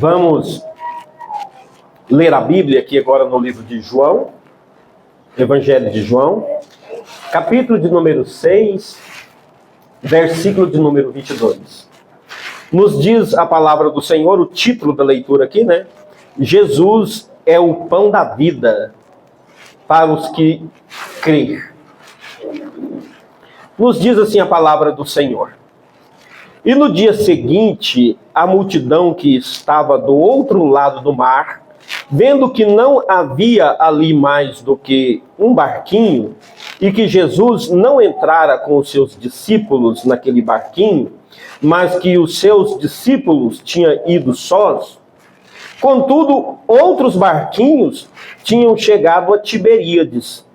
Vamos ler a Bíblia aqui agora no livro de João, Evangelho de João, capítulo de número 6, versículo de número 22. Nos diz a palavra do Senhor, o título da leitura aqui, né? Jesus é o pão da vida para os que crêem. Nos diz assim a palavra do Senhor. E no dia seguinte, a multidão que estava do outro lado do mar, vendo que não havia ali mais do que um barquinho, e que Jesus não entrara com os seus discípulos naquele barquinho, mas que os seus discípulos tinham ido sós, contudo, outros barquinhos tinham chegado a Tiberíades,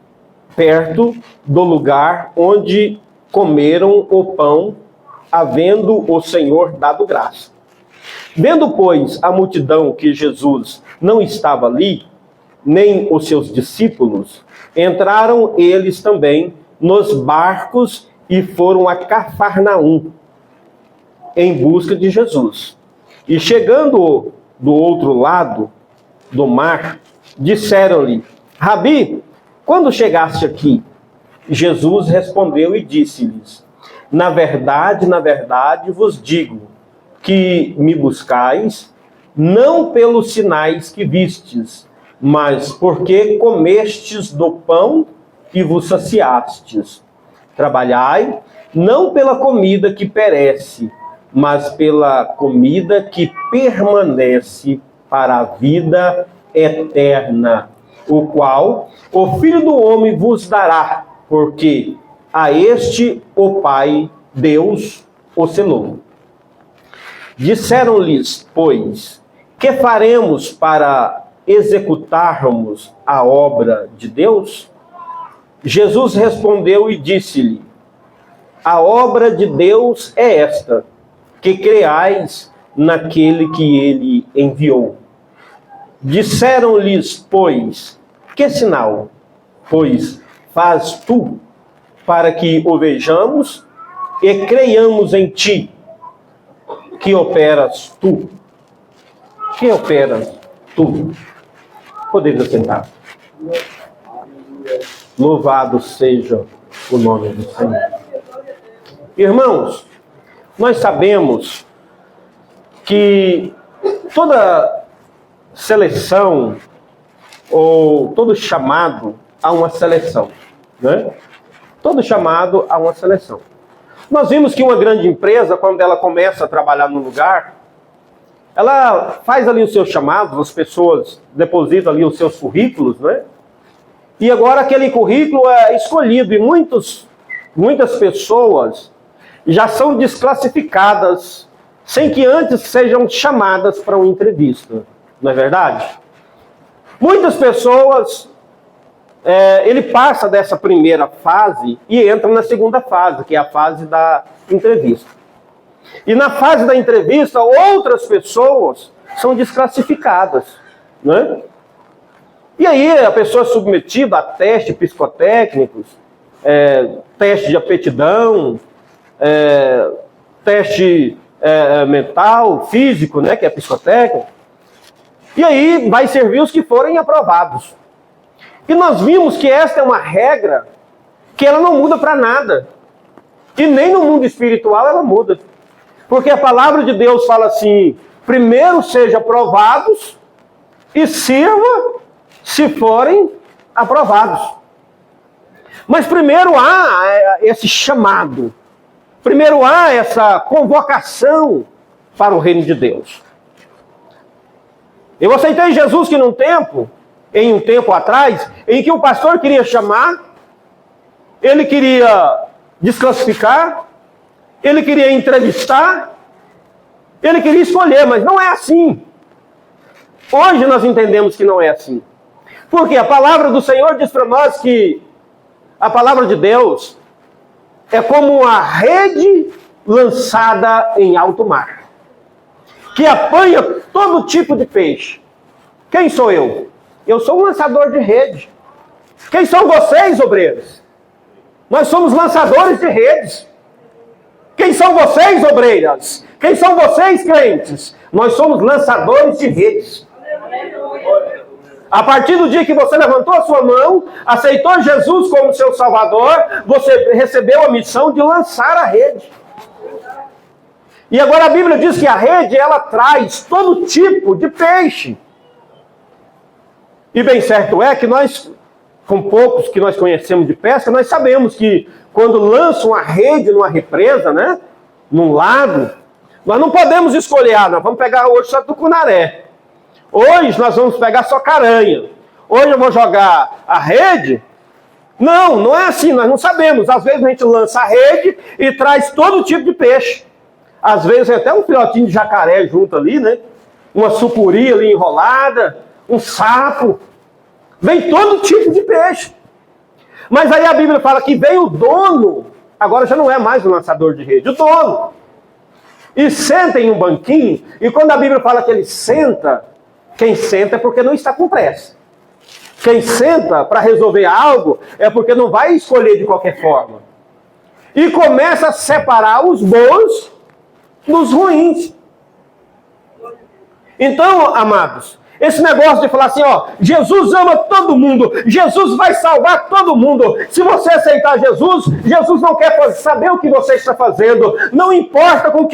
perto do lugar onde comeram o pão, havendo o Senhor dado graça. Vendo, pois, a multidão que Jesus não estava ali, nem os seus discípulos, entraram eles também nos barcos e foram a Cafarnaum, em busca de Jesus. E chegando do outro lado do mar, disseram-lhe: Rabi, quando chegaste aqui? Jesus respondeu e disse-lhes: na verdade, vos digo que me buscais, não pelos sinais que vistes, mas porque comestes do pão e vos saciastes. Trabalhai, não pela comida que perece, mas pela comida que permanece para a vida eterna, o qual o Filho do Homem vos dará, porque a este o Pai, Deus, o selou. Disseram-lhes, pois, que faremos para executarmos a obra de Deus? Jesus respondeu e disse-lhe: a obra de Deus é esta, que creais naquele que ele enviou. Disseram-lhes, pois, que sinal, pois, faz tu, para que o vejamos e creiamos em ti, que operas tu. Que operas tu? Podemos sentar. Louvado seja o nome do Senhor. Irmãos, nós sabemos que toda seleção, ou todo chamado, há uma seleção, né? Todo chamado a uma seleção. Nós vimos que uma grande empresa, quando ela começa a trabalhar no lugar, ela faz ali os seus chamados, as pessoas depositam ali os seus currículos, né? E agora aquele currículo é escolhido e muitas pessoas já são desclassificadas sem que antes sejam chamadas para uma entrevista. Não é verdade? Muitas pessoas... ele passa dessa primeira fase e entra na segunda fase, que é a fase da entrevista. E na fase da entrevista, outras pessoas são desclassificadas, né? E aí a pessoa é submetida a testes psicotécnicos, teste de aptidão, teste mental, físico, né, que é psicotécnico. E aí vai servir os que forem aprovados. E nós vimos que esta é uma regra que ela não muda para nada. E nem no mundo espiritual ela muda. Porque a palavra de Deus fala assim: primeiro sejam aprovados e sirva se forem aprovados. Mas primeiro há esse chamado. Primeiro há essa convocação para o reino de Deus. Eu aceitei Jesus que em um tempo atrás, em que o pastor queria chamar, ele queria desclassificar, ele queria entrevistar, ele queria escolher, mas não é assim. Hoje nós entendemos que não é assim. Porque a palavra do Senhor diz para nós que a palavra de Deus é como uma rede lançada em alto mar, que apanha todo tipo de peixe. Quem sou eu? Eu sou um lançador de rede. Quem são vocês, obreiros? Nós somos lançadores de redes. Quem são vocês, obreiras? Quem são vocês, crentes? Nós somos lançadores de redes. A partir do dia que você levantou a sua mão, aceitou Jesus como seu Salvador, você recebeu a missão de lançar a rede. E agora a Bíblia diz que a rede, ela traz todo tipo de peixe. E bem certo é que nós, com poucos que nós conhecemos de pesca, nós sabemos que quando lançam a rede numa represa, né, num lago, nós não podemos escolher, nós vamos pegar hoje só tucunaré. Hoje nós vamos pegar só caranha. Hoje eu vou jogar a rede. Não, não é assim, nós não sabemos. Às vezes a gente lança a rede e traz todo tipo de peixe. Às vezes tem até um filhotinho de jacaré junto ali, né? Uma sucuri ali enrolada, um sapo. Vem todo tipo de peixe. Mas aí a Bíblia fala que vem o dono, agora já não é mais o lançador de rede, o dono. E senta em um banquinho, e quando a Bíblia fala que ele senta, quem senta é porque não está com pressa. Quem senta para resolver algo é porque não vai escolher de qualquer forma. E começa a separar os bons dos ruins. Então, amados, esse negócio de falar assim, ó, Jesus ama todo mundo, Jesus vai salvar todo mundo. Se você aceitar Jesus, Jesus não quer saber o que você está fazendo. Não importa como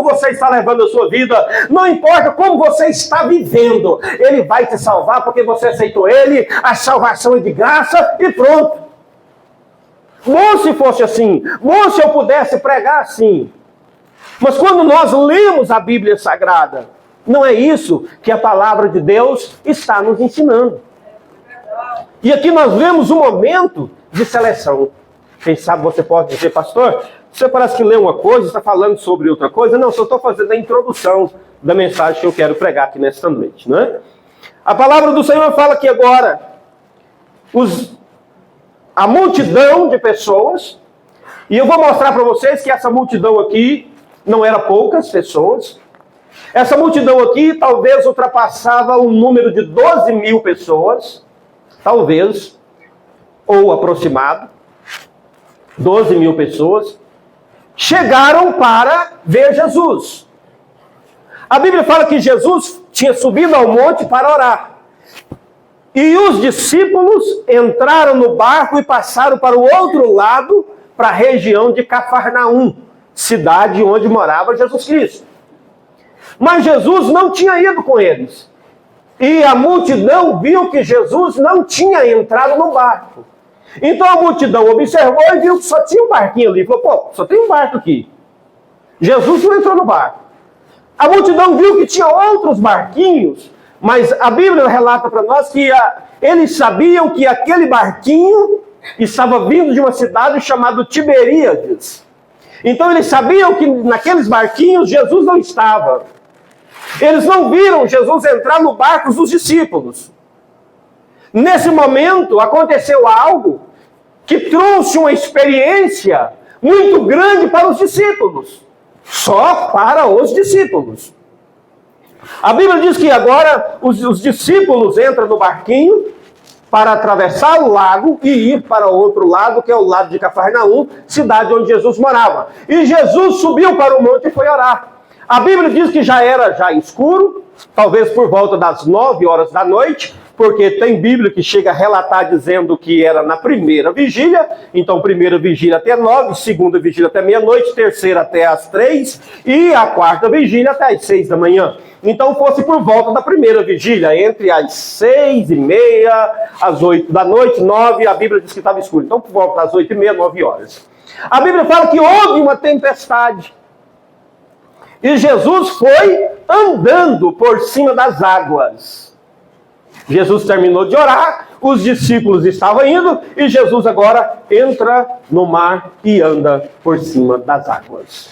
você está levando a sua vida, não importa como você está vivendo. Ele vai te salvar porque você aceitou Ele, a salvação é de graça e pronto. Bom se fosse assim, bom se eu pudesse pregar assim. Mas quando nós lemos a Bíblia Sagrada, não é isso que a palavra de Deus está nos ensinando. E aqui nós vemos um momento de seleção. Quem sabe você pode dizer, pastor, você parece que lê uma coisa e está falando sobre outra coisa. Não, só estou fazendo a introdução da mensagem que eu quero pregar aqui nesta noite, não é? A palavra do Senhor fala que agora a multidão de pessoas, e eu vou mostrar para vocês que essa multidão aqui não era poucas pessoas. Essa multidão aqui talvez ultrapassava o número de 12 mil pessoas, talvez, ou aproximado, 12 mil pessoas, chegaram para ver Jesus. A Bíblia fala que Jesus tinha subido ao monte para orar. E os discípulos entraram no barco e passaram para o outro lado, para a região de Cafarnaum, cidade onde morava Jesus Cristo. Mas Jesus não tinha ido com eles. E a multidão viu que Jesus não tinha entrado no barco. Então a multidão observou e viu que só tinha um barquinho ali. Falou, pô, só tem um barco aqui. Jesus não entrou no barco. A multidão viu que tinha outros barquinhos, mas a Bíblia relata para nós que eles sabiam que aquele barquinho estava vindo de uma cidade chamada Tiberíades. Então eles sabiam que naqueles barquinhos Jesus não estava. Eles não viram Jesus entrar no barco dos discípulos. Nesse momento aconteceu algo que trouxe uma experiência muito grande para os discípulos. Só para os discípulos. A Bíblia diz que agora os discípulos entram no barquinho para atravessar o lago e ir para o outro lado, que é o lado de Cafarnaum, cidade onde Jesus morava. E Jesus subiu para o monte e foi orar. A Bíblia diz que já era escuro, talvez por volta das 9 horas da noite, porque tem Bíblia que chega a relatar dizendo que era na primeira vigília, então primeira vigília até 9, segunda vigília até meia-noite, terceira até as 3 e a quarta vigília até as 6 da manhã. Então fosse por volta da primeira vigília, entre as 6h30, as 8 da noite, 9, a Bíblia diz que estava escuro. Então por volta das 8h30, 9 horas. A Bíblia fala que houve uma tempestade. E Jesus foi andando por cima das águas. Jesus terminou de orar, os discípulos estavam indo, e Jesus agora entra no mar e anda por cima das águas.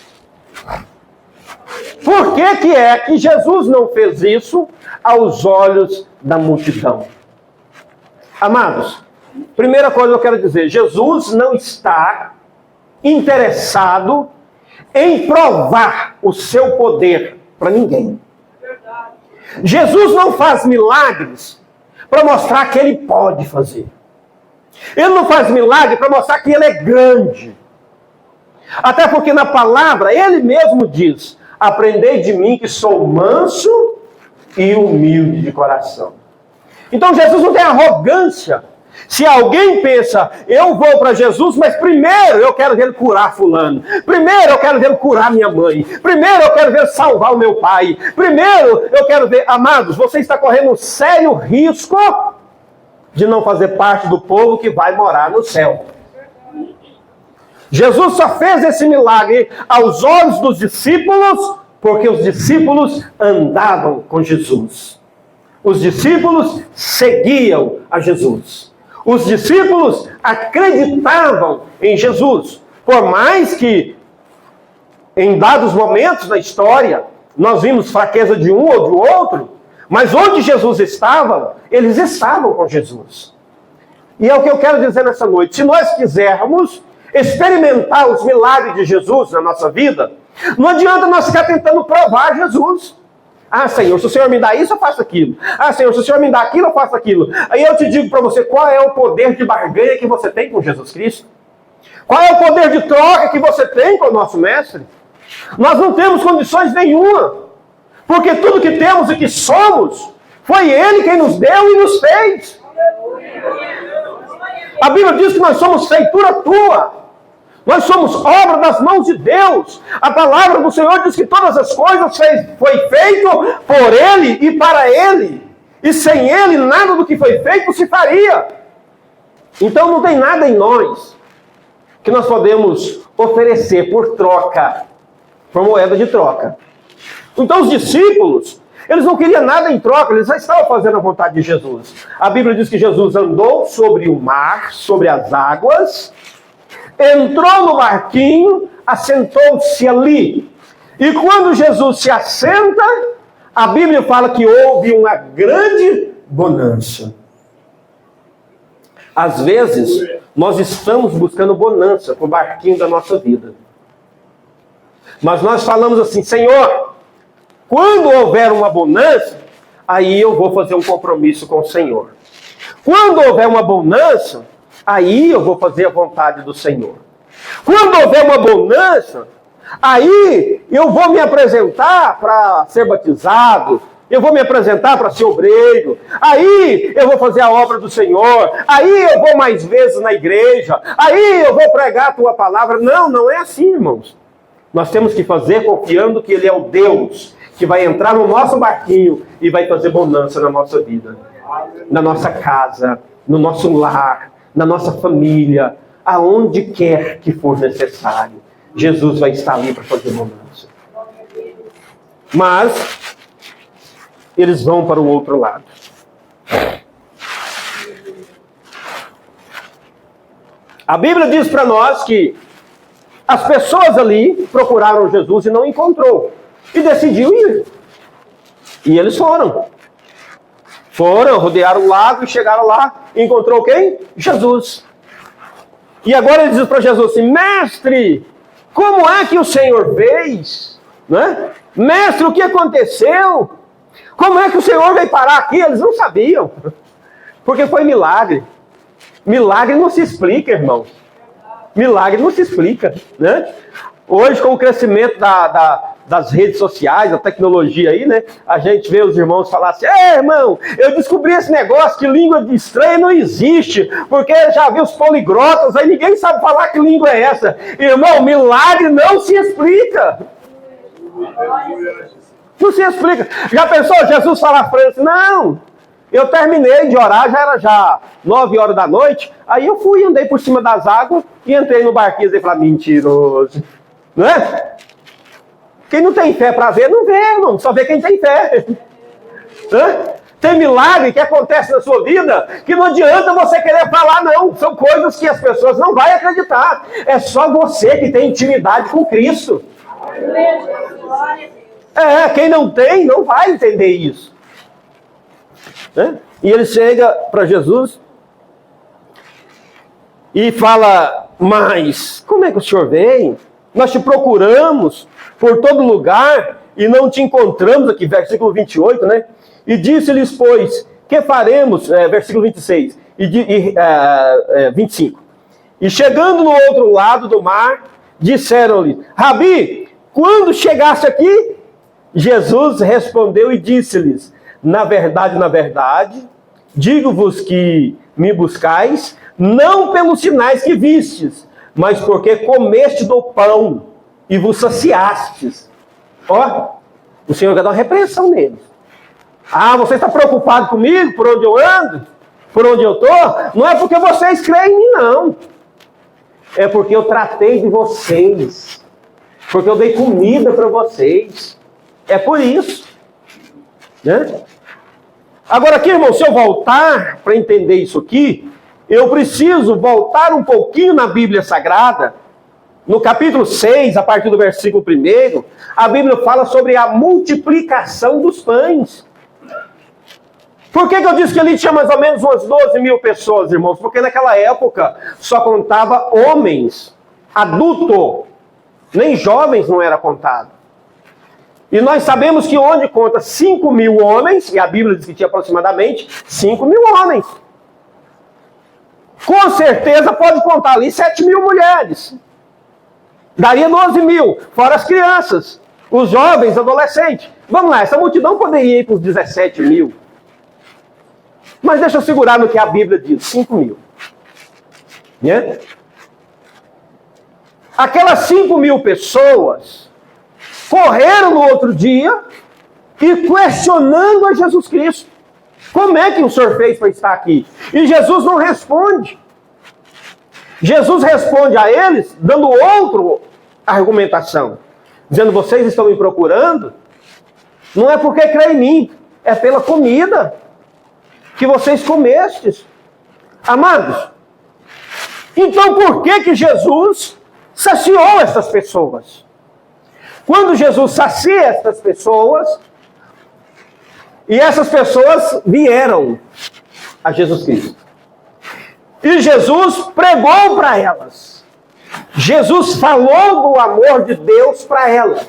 Por que é que Jesus não fez isso aos olhos da multidão? Amados, primeira coisa que eu quero dizer, Jesus não está interessado em provar o seu poder para ninguém. Jesus não faz milagres para mostrar que ele pode fazer. Ele não faz milagre para mostrar que ele é grande. Até porque na palavra ele mesmo diz: aprendei de mim que sou manso e humilde de coração. Então Jesus não tem arrogância. Se alguém pensa, eu vou para Jesus, mas primeiro eu quero ver ele curar fulano. Primeiro eu quero ver ele curar minha mãe. Primeiro eu quero ver ele salvar o meu pai. Primeiro eu quero ver... Amados, você está correndo um sério risco de não fazer parte do povo que vai morar no céu. Jesus só fez esse milagre aos olhos dos discípulos, porque os discípulos andavam com Jesus. Os discípulos seguiam a Jesus. Os discípulos acreditavam em Jesus. Por mais que, em dados momentos da história, nós vimos fraqueza de um ou do outro, mas onde Jesus estava, eles estavam com Jesus. E é o que eu quero dizer nessa noite. Se nós quisermos experimentar os milagres de Jesus na nossa vida, não adianta nós ficar tentando provar Jesus. Ah, Senhor, se o Senhor me dá isso, eu faço aquilo. Ah, Senhor, se o Senhor me dá aquilo, eu faço aquilo. Aí eu te digo para você, qual é o poder de barganha que você tem com Jesus Cristo? Qual é o poder de troca que você tem com o nosso Mestre? Nós não temos condições nenhuma. Porque tudo que temos e que somos, foi Ele quem nos deu e nos fez. A Bíblia diz que nós somos feitura tua. Nós somos obra das mãos de Deus. A palavra do Senhor diz que todas as coisas foi feito por Ele e para Ele. E sem Ele, nada do que foi feito se faria. Então não tem nada em nós que nós podemos oferecer por troca, por moeda de troca. Então os discípulos, eles não queriam nada em troca, eles já estavam fazendo a vontade de Jesus. A Bíblia diz que Jesus andou sobre o mar, sobre as águas, entrou no barquinho, assentou-se ali. E quando Jesus se assenta, a Bíblia fala que houve uma grande bonança. Às vezes, nós estamos buscando bonança para o barquinho da nossa vida. Mas nós falamos assim, Senhor, quando houver uma bonança, aí eu vou fazer um compromisso com o Senhor. Quando houver uma bonança, aí eu vou fazer a vontade do Senhor. Quando houver uma bonança, aí eu vou me apresentar para ser batizado, eu vou me apresentar para ser obreiro, aí eu vou fazer a obra do Senhor, aí eu vou mais vezes na igreja, aí eu vou pregar a tua palavra. Não, não é assim, irmãos. Nós temos que fazer confiando que Ele é o Deus que vai entrar no nosso barquinho e vai fazer bonança na nossa vida, na nossa casa, no nosso lar, na nossa família, aonde quer que for necessário. Jesus vai estar ali para fazer bonança. Mas eles vão para o outro lado. A Bíblia diz para nós que as pessoas ali procuraram Jesus e não encontrou. E decidiu ir. E eles foram. Foram, rodearam o lago e chegaram lá. E encontrou quem? Jesus. E agora ele diz para Jesus assim, mestre, como é que o Senhor fez? Né? Mestre, o que aconteceu? Como é que o Senhor veio parar aqui? Eles não sabiam. Porque foi milagre. Milagre não se explica, irmãos. Milagre não se explica. Né? Hoje, com o crescimento das redes sociais, da tecnologia aí, né? A gente vê os irmãos falar assim, irmão, eu descobri esse negócio que língua estranha não existe, porque já vi os poliglotas, aí ninguém sabe falar que língua é essa. Irmão, milagre não se explica. Não se explica. Já pensou Jesus falar para ele assim, não, eu terminei de orar, já era 9 horas da noite, aí eu fui, andei por cima das águas e entrei no barquinho e falei, mentiroso. Não é? Quem não tem fé para ver, não vê, irmão. Só vê quem tem fé. Tem milagre que acontece na sua vida que não adianta você querer falar, não. São coisas que as pessoas não vão acreditar. É só você que tem intimidade com Cristo. Quem não tem, não vai entender isso. E ele chega para Jesus e fala, mas como é que o senhor veio? Nós te procuramos por todo lugar e não te encontramos aqui, versículo 28, né? E disse-lhes, pois, que faremos, versículo 26, 25. E chegando no outro lado do mar, disseram-lhe: Rabi, quando chegaste aqui? Jesus respondeu e disse-lhes: na verdade, digo-vos que me buscais, não pelos sinais que vistes, mas porque comeste do pão e vos saciastes. Ó, o Senhor quer dar uma repreensão neles. Ah, você está preocupado comigo, por onde eu ando, por onde eu estou? Não é porque vocês creem em mim, não. É porque eu tratei de vocês. Porque eu dei comida para vocês. É por isso. Né? Agora aqui, irmão, se eu voltar para entender isso aqui, eu preciso voltar um pouquinho na Bíblia Sagrada. No capítulo 6, a partir do versículo 1, a Bíblia fala sobre a multiplicação dos pães. Por que eu disse que ali tinha mais ou menos umas 12 mil pessoas, irmãos? Porque naquela época só contava homens, adulto, nem jovens não era contado. E nós sabemos que onde conta 5 mil homens, e a Bíblia diz que tinha aproximadamente 5 mil homens. Com certeza pode contar ali 7 mil mulheres. Daria 12 mil, fora as crianças, os jovens, adolescentes. Vamos lá, essa multidão poderia ir para os 17 mil. Mas deixa eu segurar no que a Bíblia diz, 5 mil. Né? Aquelas 5 mil pessoas correram no outro dia e questionando a Jesus Cristo. Como é que o Senhor fez para estar aqui? E Jesus não responde. Jesus responde a eles dando outra argumentação. Dizendo, vocês estão me procurando? Não é porque creem em mim, é pela comida que vocês comestes. Amados, então por que Jesus saciou essas pessoas? Quando Jesus sacia essas pessoas, e essas pessoas vieram a Jesus Cristo. E Jesus pregou para elas. Jesus falou do amor de Deus para elas.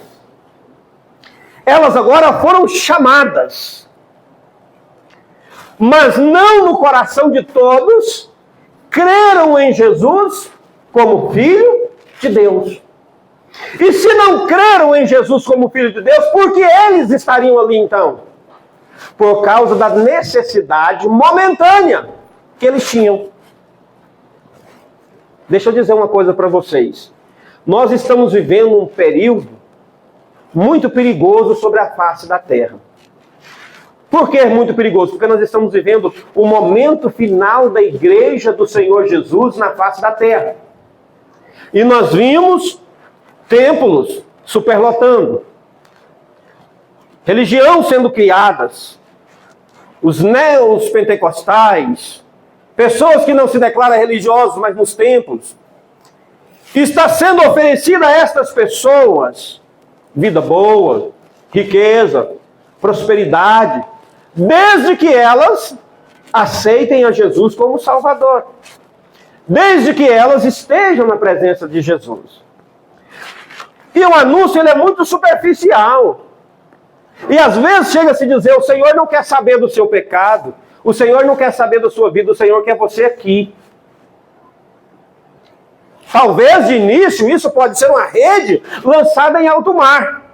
Elas agora foram chamadas. Mas não no coração de todos creram em Jesus como Filho de Deus. E se não creram em Jesus como Filho de Deus, por que eles estariam ali então? Por causa da necessidade momentânea que eles tinham. Deixa eu dizer uma coisa para vocês. Nós estamos vivendo um período muito perigoso sobre a face da terra. Por que é muito perigoso? Porque nós estamos vivendo o momento final da igreja do Senhor Jesus na face da terra. E nós vimos templos superlotando, religião sendo criadas, os neos pentecostais, pessoas que não se declaram religiosos, mas nos templos. Está sendo oferecida a estas pessoas vida boa, riqueza, prosperidade, desde que elas aceitem a Jesus como Salvador. Desde que elas estejam na presença de Jesus. E o anúncio ele é muito superficial. E às vezes chega a se dizer, o Senhor não quer saber do seu pecado, o Senhor não quer saber da sua vida, o Senhor quer você aqui. Talvez de início isso pode ser uma rede lançada em alto mar.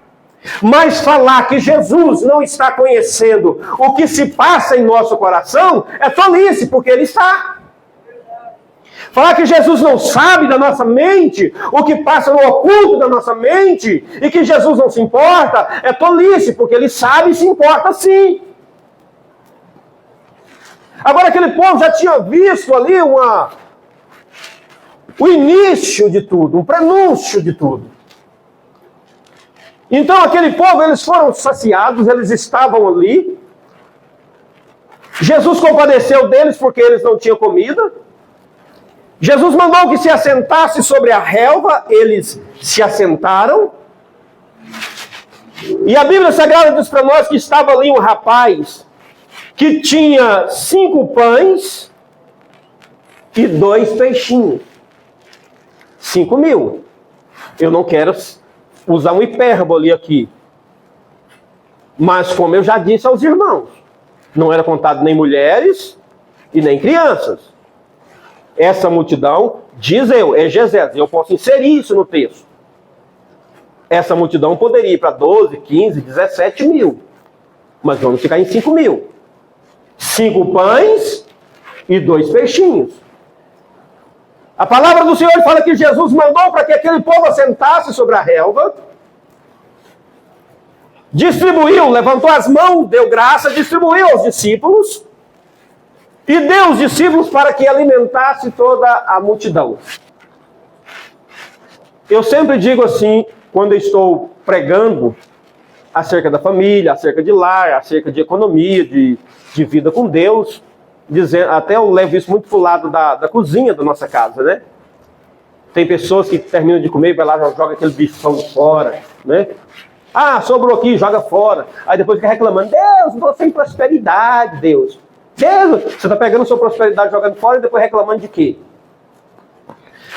Mas falar que Jesus não está conhecendo o que se passa em nosso coração é tolice, porque Ele está. Falar que Jesus não sabe da nossa mente, o que passa no oculto da nossa mente, e que Jesus não se importa, é tolice, porque Ele sabe e se importa sim. Agora aquele povo já tinha visto ali o início de tudo, um prenúncio de tudo. Então aquele povo, eles foram saciados, eles estavam ali. Jesus compadeceu deles porque eles não tinham comida. Jesus mandou que se assentasse sobre a relva, eles se assentaram. E a Bíblia Sagrada diz para nós que estava ali um rapaz que tinha 5 pães e 2 peixinhos. 5 mil. Eu não quero usar um hipérbole aqui. Mas como eu já disse aos irmãos, não era contado nem mulheres e nem crianças. Essa multidão diz Exegese, eu posso inserir isso no texto. Essa multidão poderia ir para 12, 15, 17 mil. Mas vamos ficar em 5 mil. 5 pães e 2 peixinhos. A palavra do Senhor fala que Jesus mandou para que aquele povo assentasse sobre a relva, distribuiu, levantou as mãos, deu graça, distribuiu aos discípulos e deu os discípulos para que alimentasse toda a multidão. Eu sempre digo assim, quando eu estou pregando acerca da família, acerca de lar, acerca de economia, de vida com Deus, dizendo, até eu levo isso muito pro lado da cozinha da nossa casa, né? Tem pessoas que terminam de comer e vai lá e joga aquele bichão fora, né? Ah, sobrou aqui, joga fora. Aí depois fica reclamando, Deus, estou sem prosperidade, Deus. Deus, você está pegando a sua prosperidade jogando fora e depois reclamando de quê?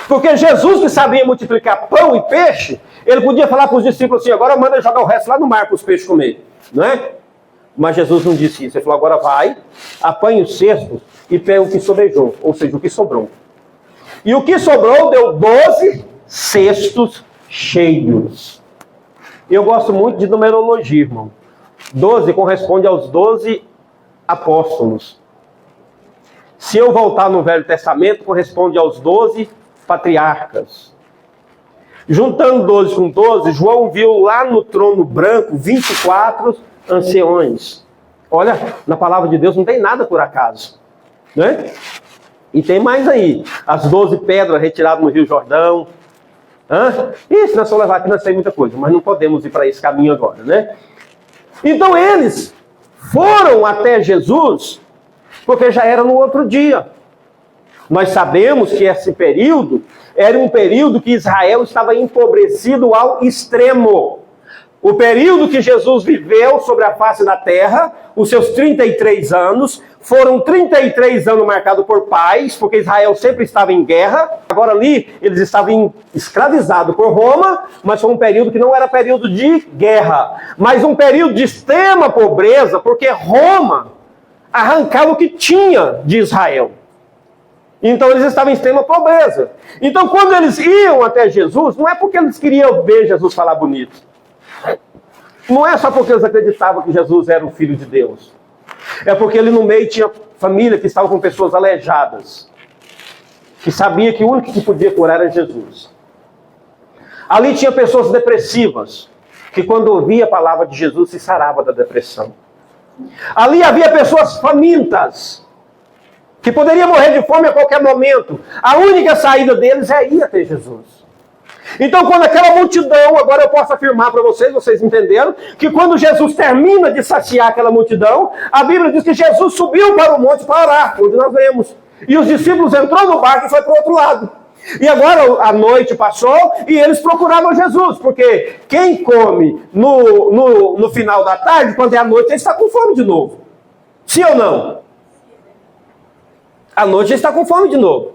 Porque Jesus, que sabia multiplicar pão e peixe, ele podia falar para os discípulos assim, agora manda jogar o resto lá no mar para os peixes comer, não é? Mas Jesus não disse isso. Ele falou, agora vai, apanha os cestos e pega o que sobrejou, ou seja, o que sobrou. E o que sobrou deu 12 cestos cheios. Eu gosto muito de numerologia, irmão. 12 corresponde aos 12 apóstolos. Se eu voltar no Velho Testamento, corresponde aos 12 patriarcas. Juntando 12 com 12, João viu lá no trono branco 24 anciões. Olha, na palavra de Deus não tem nada por acaso, né? E tem mais aí, as 12 pedras retiradas no Rio Jordão. Isso nós só levar aqui, nós temos muita coisa, mas não podemos ir para esse caminho agora, né? Então eles foram até Jesus, porque já era no outro dia. Nós sabemos que esse período era um período que Israel estava empobrecido ao extremo. O período que Jesus viveu sobre a face da terra, os seus 33 anos, foram 33 anos marcados por paz, porque Israel sempre estava em guerra. Agora ali, eles estavam escravizados por Roma, mas foi um período que não era período de guerra, mas um período de extrema pobreza, porque Roma arrancava o que tinha de Israel. Então eles estavam em extrema pobreza. Então quando eles iam até Jesus, não é porque eles queriam ver Jesus falar bonito. Não é só porque eles acreditavam que Jesus era o Filho de Deus. É porque ali no meio tinha família que estava com pessoas aleijadas, que sabia que o único que podia curar era Jesus. Ali tinha pessoas depressivas, que quando ouvia a palavra de Jesus se sarava da depressão. Ali havia pessoas famintas, que poderiam morrer de fome a qualquer momento. A única saída deles é ir até Jesus. Então, quando aquela multidão, agora eu posso afirmar para vocês entenderam, que quando Jesus termina de saciar aquela multidão, a Bíblia diz que Jesus subiu para o monte para orar, onde nós vemos. E os discípulos entrou no barco e foi para o outro lado. E agora a noite passou e eles procuravam Jesus, porque quem come no final da tarde, quando é a noite, ele está com fome de novo. Sim ou não? À noite ele está com fome de novo.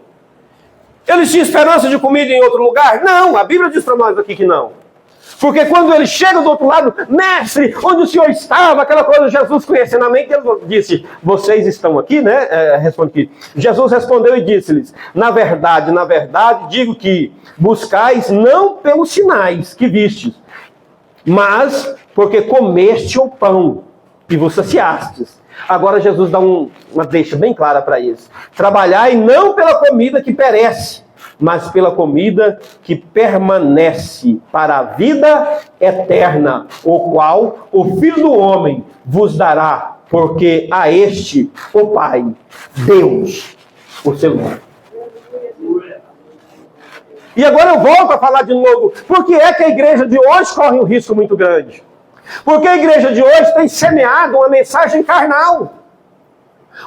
Eles tinham esperança de comida em outro lugar? Não, a Bíblia diz para nós aqui que não. Porque quando eles chegam do outro lado, mestre, onde o senhor estava, aquela coisa, Jesus conhecendo a mente, ele disse, vocês estão aqui, né? Responde aqui. Jesus respondeu e disse-lhes, na verdade, digo que buscais não pelos sinais que vistes, mas porque comeste o pão e vos saciastes. Agora Jesus dá uma deixa bem clara para eles. Trabalhai não pela comida que perece, mas pela comida que permanece para a vida eterna, o qual o Filho do Homem vos dará, porque a este o Pai, Deus, o seu nome. E agora eu volto a falar de novo, por que é que a igreja de hoje corre um risco muito grande? Porque a igreja de hoje tem semeado uma mensagem carnal.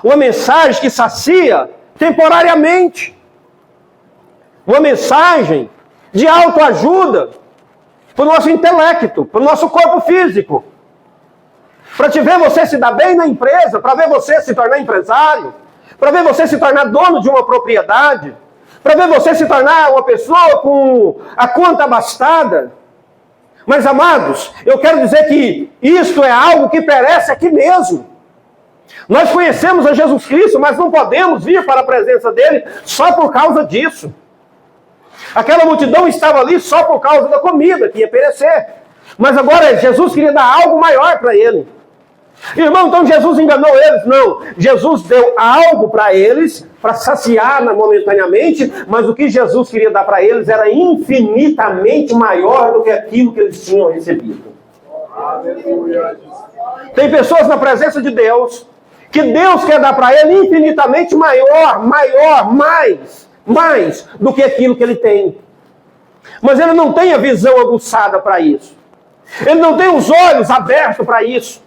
Uma mensagem que sacia temporariamente. Uma mensagem de autoajuda para o nosso intelecto, para o nosso corpo físico. Para te ver você se dar bem na empresa, para ver você se tornar empresário, para ver você se tornar dono de uma propriedade, para ver você se tornar uma pessoa com a conta abastada. Mas, amados, eu quero dizer que isto é algo que perece aqui mesmo. Nós conhecemos a Jesus Cristo, mas não podemos vir para a presença dele só por causa disso. Aquela multidão estava ali só por causa da comida, que ia perecer. Mas agora Jesus queria dar algo maior para ele. Irmão, então Jesus enganou eles? Não. Jesus deu algo para eles, para saciar momentaneamente, mas o que Jesus queria dar para eles era infinitamente maior do que aquilo que eles tinham recebido. Tem pessoas na presença de Deus, que Deus quer dar para ele infinitamente maior, mais do que aquilo que ele tem. Mas ele não tem a visão aguçada para isso. Ele não tem os olhos abertos para isso.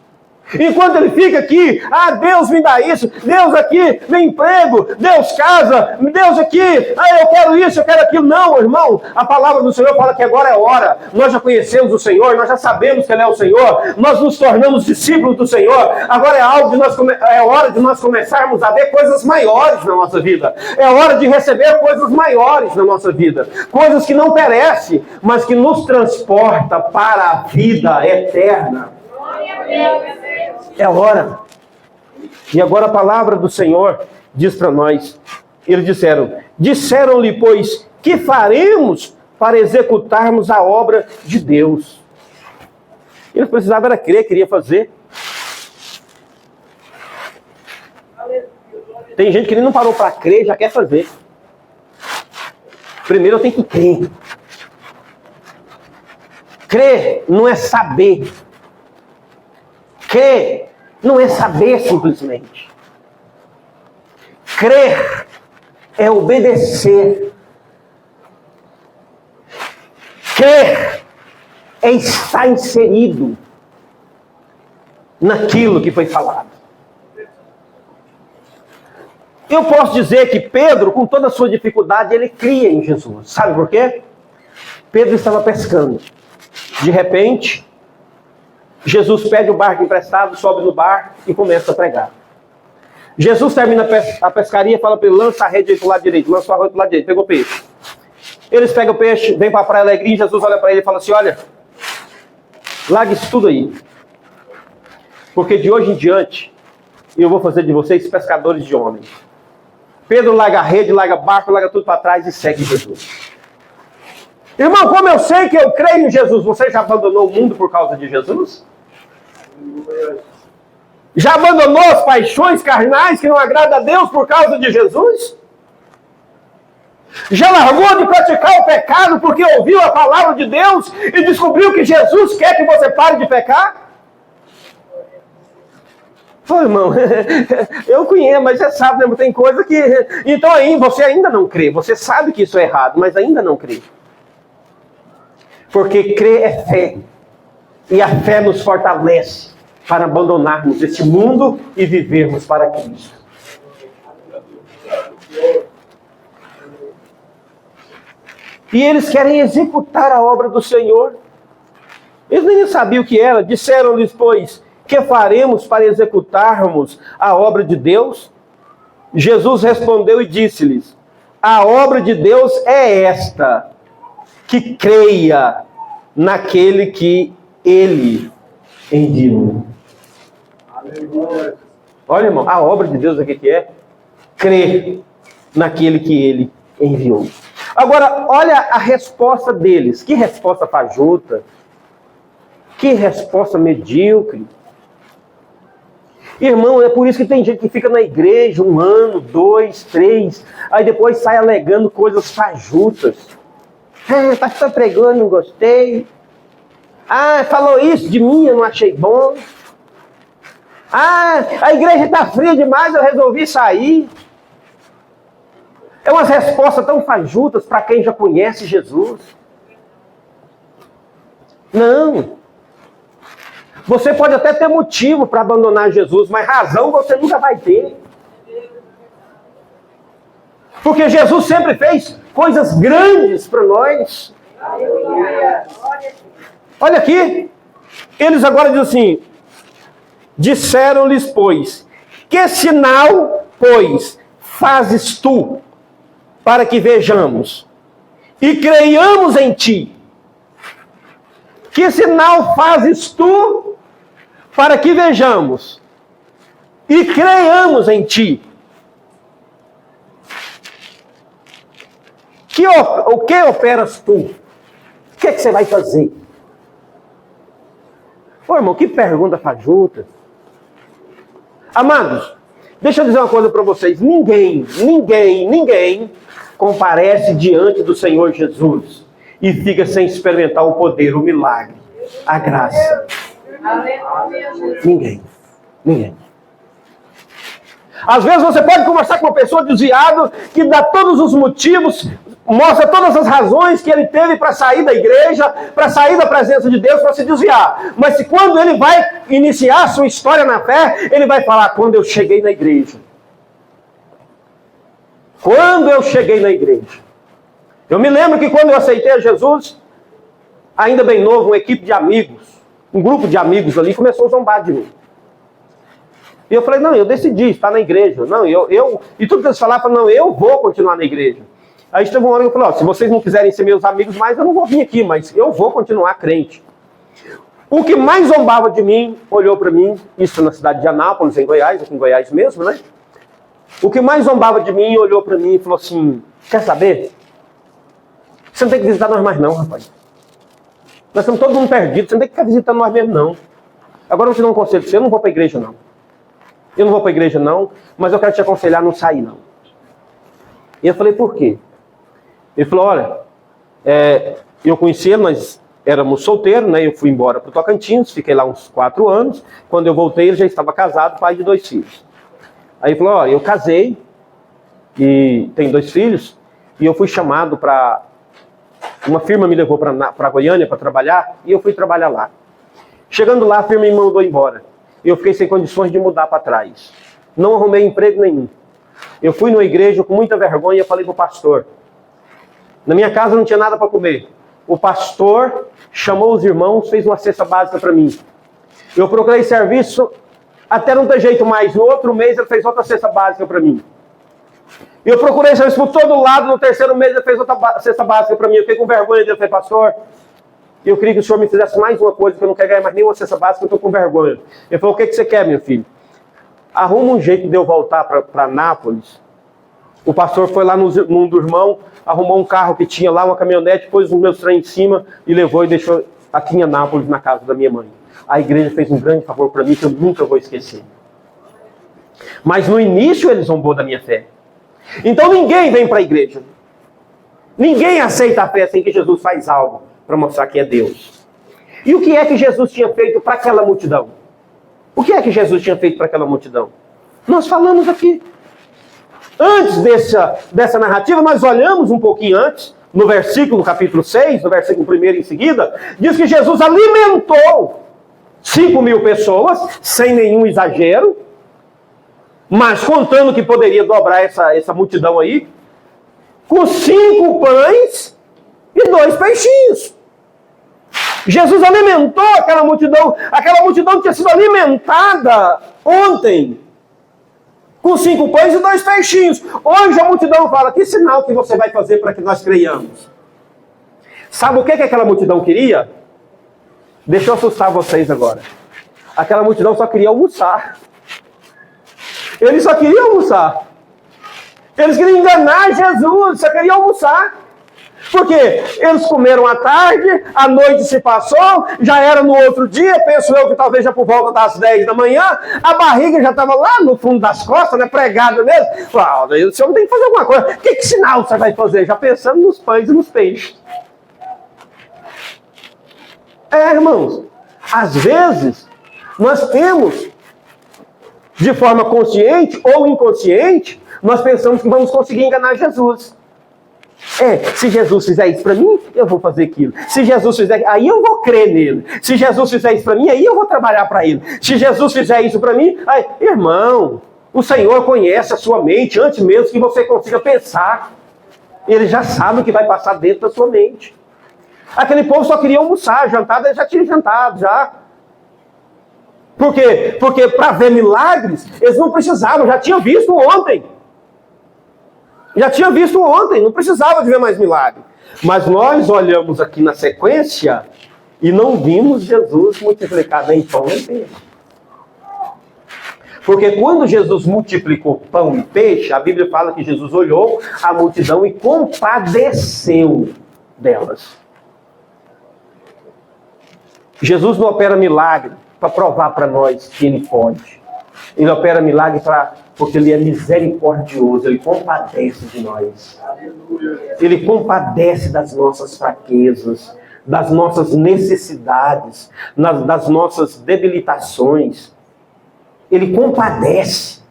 Enquanto ele fica aqui, Deus me dá isso, Deus aqui, meu emprego, Deus casa, Deus aqui, eu quero isso, eu quero aquilo. Não, irmão, a palavra do Senhor fala que agora é hora. Nós já conhecemos o Senhor, nós já sabemos que Ele é o Senhor, nós nos tornamos discípulos do Senhor. Agora é hora de nós começarmos a ver coisas maiores na nossa vida. É hora de receber coisas maiores na nossa vida. Coisas que não perecem, mas que nos transporta para a vida eterna. É hora. E agora a palavra do Senhor diz para nós. Eles disseram-lhe, pois, que faremos para executarmos a obra de Deus? Eles precisavam era crer, queria fazer. Tem gente que não parou para crer, já quer fazer. Primeiro eu tenho que crer. Crer não é saber. Crer não é saber simplesmente. Crer é obedecer. Crer é estar inserido naquilo que foi falado. Eu posso dizer que Pedro, com toda a sua dificuldade, ele cria em Jesus. Sabe por quê? Pedro estava pescando. De repente, Jesus pede o barco emprestado, sobe no barco e começa a pregar. Jesus termina a pescaria, fala para ele, lança a rede aí para o lado direito, lança a rede para o lado direito, pegou peixe. Eles pegam o peixe, vem para a praia alegria, Jesus olha para ele e fala assim, olha, larga isso tudo aí. Porque de hoje em diante, eu vou fazer de vocês pescadores de homens. Pedro larga a rede, larga barco, larga tudo para trás e segue Jesus. Irmão, como eu sei que eu creio em Jesus, você já abandonou o mundo por causa de Jesus? Já abandonou as paixões carnais que não agradam a Deus por causa de Jesus? Já largou de praticar o pecado porque ouviu a palavra de Deus e descobriu que Jesus quer que você pare de pecar? Pô, irmão, eu conheço, mas você sabe, né? Tem coisa que... Então aí você ainda não crê, você sabe que isso é errado, mas ainda não crê. Porque crer é fé. E a fé nos fortalece para abandonarmos este mundo e vivermos para Cristo. E eles querem executar a obra do Senhor. Eles nem sabiam o que era. Disseram-lhes, pois, que faremos para executarmos a obra de Deus? Jesus respondeu e disse-lhes, a obra de Deus é esta, que creia naquele que Ele enviou. Olha, irmão, a obra de Deus aqui que é crer naquele que Ele enviou. Agora, olha a resposta deles. Que resposta fajuta. Que resposta medíocre. Irmão, é por isso que tem gente que fica na igreja 1 ano, 2, 3, aí depois sai alegando coisas fajutas. Pastor pregou, não gostei. Falou isso de mim, eu não achei bom. A igreja está fria demais, eu resolvi sair. É umas respostas tão fajutas para quem já conhece Jesus. Não. Você pode até ter motivo para abandonar Jesus, mas razão você nunca vai ter. Porque Jesus sempre fez coisas grandes para nós. Olha aqui. Eles agora dizem assim, disseram-lhes, pois, que sinal, pois, fazes tu, para que vejamos e creiamos em ti? Que sinal fazes tu, para que vejamos e creiamos em ti? O que operas tu? O que é que você vai fazer? Ô irmão, que pergunta fajuta. Amados, deixa eu dizer uma coisa para vocês. Ninguém comparece diante do Senhor Jesus e fica sem experimentar o poder, o milagre, a graça. Ninguém. Às vezes você pode conversar com uma pessoa desviada que dá todos os motivos, mostra todas as razões que ele teve para sair da igreja, para sair da presença de Deus, para se desviar. Mas se quando ele vai iniciar a sua história na fé, ele vai falar, quando eu cheguei na igreja. Quando eu cheguei na igreja. Eu me lembro que quando eu aceitei a Jesus, ainda bem novo, uma equipe de amigos, um grupo de amigos ali, começou a zombar de mim. E eu falei, não, eu decidi estar na igreja. Não, e tudo que eles falaram, não, eu vou continuar na igreja. Aí teve uma hora que eu falei, se vocês não quiserem ser meus amigos mais, eu não vou vir aqui, mas eu vou continuar crente. O que mais zombava de mim, olhou para mim, isso na cidade de Anápolis, em Goiás, aqui em Goiás mesmo, né? O que mais zombava de mim, olhou para mim e falou assim, quer saber? Você não tem que visitar nós mais não, rapaz. Nós estamos todo mundo perdido, você não tem que ficar visitando nós mesmo não. Agora eu vou te dar um conselho para você, eu não vou para a igreja não. Eu não vou para a igreja não, mas eu quero te aconselhar a não sair não. E eu falei, por quê? Ele falou, olha, eu conheci ele, nós éramos solteiros, né? Eu fui embora para o Tocantins, fiquei lá uns 4 anos. Quando eu voltei, ele já estava casado, pai de 2 filhos. Aí ele falou, olha, eu casei e tenho 2 filhos, e eu fui chamado para... Uma firma me levou para Goiânia para trabalhar, e eu fui trabalhar lá. Chegando lá, a firma me mandou embora. Eu fiquei sem condições de mudar para trás. Não arrumei emprego nenhum. Eu fui numa igreja com muita vergonha e falei para o pastor. Na minha casa não tinha nada para comer. O pastor chamou os irmãos, fez uma cesta básica para mim. Eu procurei serviço, até não ter jeito mais. No outro mês ele fez outra cesta básica para mim. Eu procurei serviço por todo lado, no 3º mês ele fez outra cesta básica para mim. Eu fiquei com vergonha dele, falei, pastor, eu queria que o senhor me fizesse mais uma coisa, que eu não quero ganhar mais nenhuma cesta básica, eu estou com vergonha. Ele falou, o que você quer, meu filho? Arruma um jeito de eu voltar para Nápoles. O pastor foi lá num do irmão, arrumou um carro que tinha lá, uma caminhonete, pôs os meus trem em cima e levou e deixou aqui em Anápolis, na casa da minha mãe. A igreja fez um grande favor para mim que eu nunca vou esquecer. Mas no início ele zombou da minha fé. Então ninguém vem para a igreja. Ninguém aceita a fé sem que Jesus faz algo para mostrar que é Deus. E o que é que Jesus tinha feito para aquela multidão? O que é que Jesus tinha feito para aquela multidão? Nós falamos aqui. Antes dessa narrativa, nós olhamos um pouquinho antes, no versículo, capítulo 6, no versículo 1 em seguida, diz que Jesus alimentou 5.000 pessoas, sem nenhum exagero, mas contando que poderia dobrar essa multidão aí, com 5 pães e 2 peixinhos. Jesus alimentou aquela multidão tinha sido alimentada ontem, com 5 pães e 2 peixinhos. Hoje a multidão fala, que sinal que você vai fazer para que nós creiamos? Sabe o que aquela multidão queria? Deixa eu assustar vocês agora. Aquela multidão só queria almoçar. Eles só queriam almoçar. Eles queriam enganar Jesus, só queriam almoçar. Porque eles comeram à tarde, a noite se passou, já era no outro dia, penso eu que talvez já por volta das 10 da manhã, a barriga já estava lá no fundo das costas, né, pregada mesmo. Falei, o senhor tem que fazer alguma coisa. Que sinal você vai fazer? Já pensando nos pães e nos peixes. Irmãos, às vezes nós temos, de forma consciente ou inconsciente, nós pensamos que vamos conseguir enganar Jesus. Se Jesus fizer isso para mim, eu vou fazer aquilo. Se Jesus fizer, aí eu vou crer nele. Se Jesus fizer isso para mim, aí eu vou trabalhar para ele. Se Jesus fizer isso para mim, aí, irmão, o Senhor conhece a sua mente antes mesmo que você consiga pensar. Ele já sabe o que vai passar dentro da sua mente. Aquele povo só queria almoçar, jantar, ele já tinha jantado, já. Por quê? Porque para ver milagres, eles não precisavam, já tinham visto ontem. Já tinha visto ontem, não precisava de ver mais milagre. Mas nós olhamos aqui na sequência e não vimos Jesus multiplicar nem pão nem peixe. Porque quando Jesus multiplicou pão e peixe, a Bíblia fala que Jesus olhou a multidão e compadeceu delas. Jesus não opera milagre para provar para nós que Ele pode. Ele opera milagre porque Ele é misericordioso, Ele compadece de nós. Ele compadece das nossas fraquezas, das nossas necessidades, das nossas debilitações. Ele compadece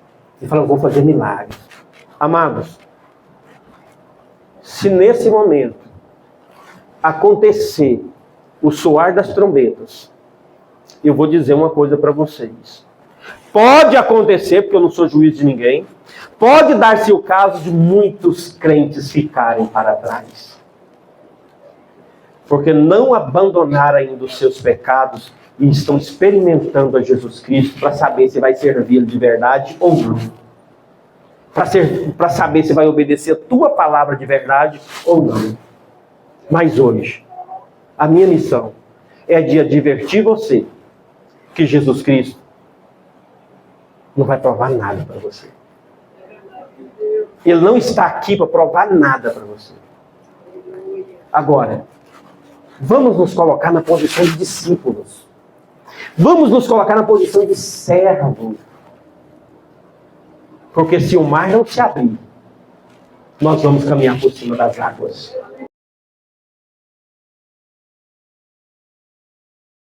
e fala, eu vou fazer milagres. Amados, se nesse momento acontecer o soar das trombetas, eu vou dizer uma coisa para vocês. Pode acontecer, porque eu não sou juiz de ninguém, pode dar-se o caso de muitos crentes ficarem para trás. Porque não abandonaram ainda os seus pecados e estão experimentando a Jesus Cristo para saber se vai servi-lo de verdade ou não. Para saber se vai obedecer a tua palavra de verdade ou não. Mas hoje, a minha missão é de advertir você que Jesus Cristo não vai provar nada para você. Ele não está aqui para provar nada para você. Agora, vamos nos colocar na posição de discípulos. Vamos nos colocar na posição de servo. Porque se o mar não se abrir, nós vamos caminhar por cima das águas.